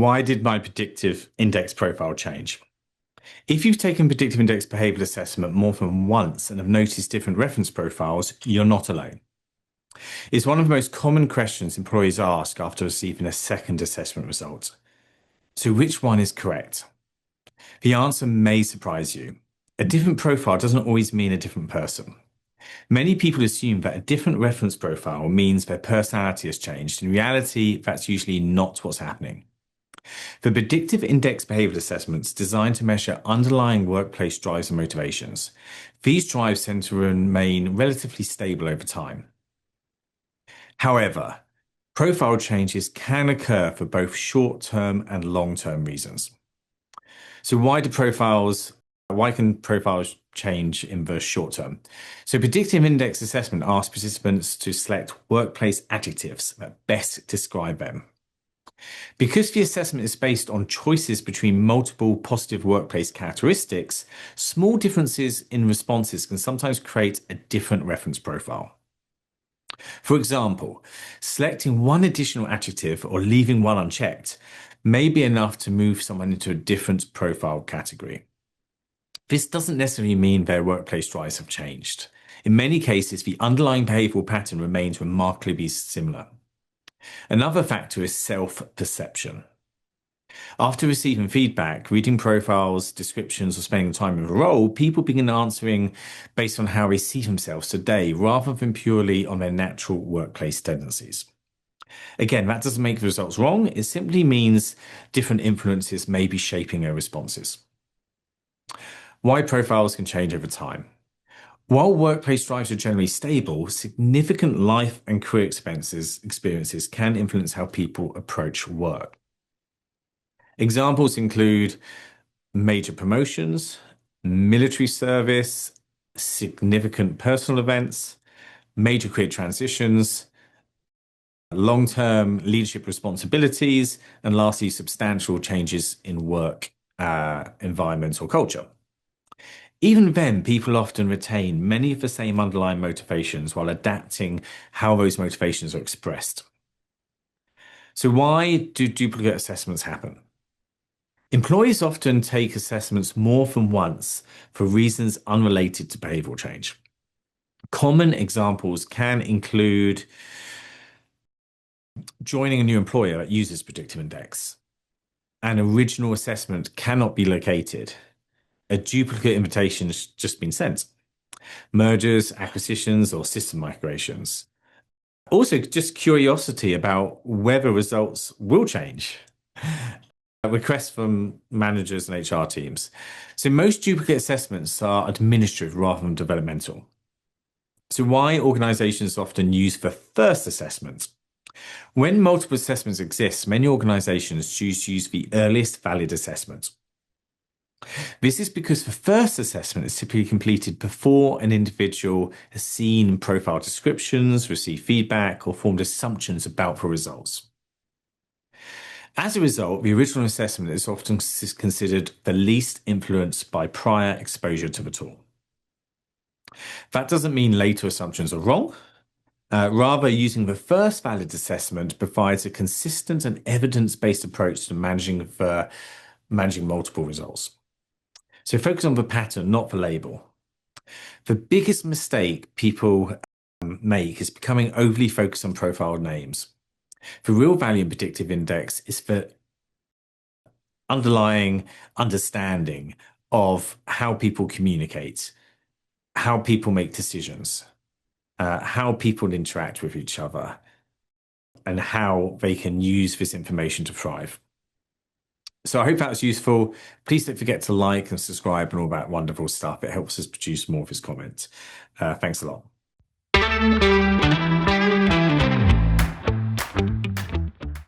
Why did my predictive index profile change? If you've taken predictive index behavioral assessment more than once and have noticed different reference profiles, you're not alone. It's one of the most common questions employees ask after receiving a second assessment result. So which one is correct? The answer may surprise you. A different profile doesn't always mean a different person. Many people assume that a different reference profile means their personality has changed. In reality, that's usually not what's happening. The predictive index behavioral assessments designed to measure underlying workplace drives and motivations. These drives tend to remain relatively stable over time. However, profile changes can occur for both short-term and long-term reasons. So why can profiles change in the short term? So predictive index assessment asks participants to select workplace adjectives that best describe them. Because the assessment is based on choices between multiple positive workplace characteristics, small differences in responses can sometimes create a different reference profile. For example, selecting one additional adjective or leaving one unchecked may be enough to move someone into a different profile category. This doesn't necessarily mean their workplace drives have changed. In many cases, the underlying behavioral pattern remains remarkably similar. Another factor is self-perception. After receiving feedback, reading profiles, descriptions, or spending time in a role, people begin answering based on how they see themselves today rather than purely on their natural workplace tendencies. Again, that doesn't make the results wrong. It simply means different influences may be shaping their responses. Why profiles can change over time. While workplace drives are generally stable, significant life and career experiences can influence how people approach work. Examples include major promotions, military service, significant personal events, major career transitions, long-term leadership responsibilities, and lastly, substantial changes in work environment or culture. Even then, people often retain many of the same underlying motivations while adapting how those motivations are expressed. So why do duplicate assessments happen? Employees often take assessments more than once for reasons unrelated to behavioral change. Common examples can include joining a new employer that uses predictive index. An original assessment cannot be located. A duplicate invitation has just been sent. Mergers, acquisitions, or system migrations. Also, just curiosity about whether results will change. Requests from managers and HR teams. So most duplicate assessments are administrative rather than developmental. So why organizations often use the first assessment? When multiple assessments exist, many organizations choose to use the earliest valid assessment. This is because the first assessment is typically completed before an individual has seen profile descriptions, received feedback, or formed assumptions about the results. As a result, the original assessment is often considered the least influenced by prior exposure to the tool. That doesn't mean later assumptions are wrong. Rather, using the first valid assessment provides a consistent and evidence-based approach to managing multiple results. So focus on the pattern, not the label. The biggest mistake people make is becoming overly focused on profile names. The real value in predictive index is the underlying understanding of how people communicate, how people make decisions, how people interact with each other, and how they can use this information to thrive. So I hope that was useful. Please don't forget to like and subscribe and all that wonderful stuff. It helps us produce more of this content. Thanks a lot.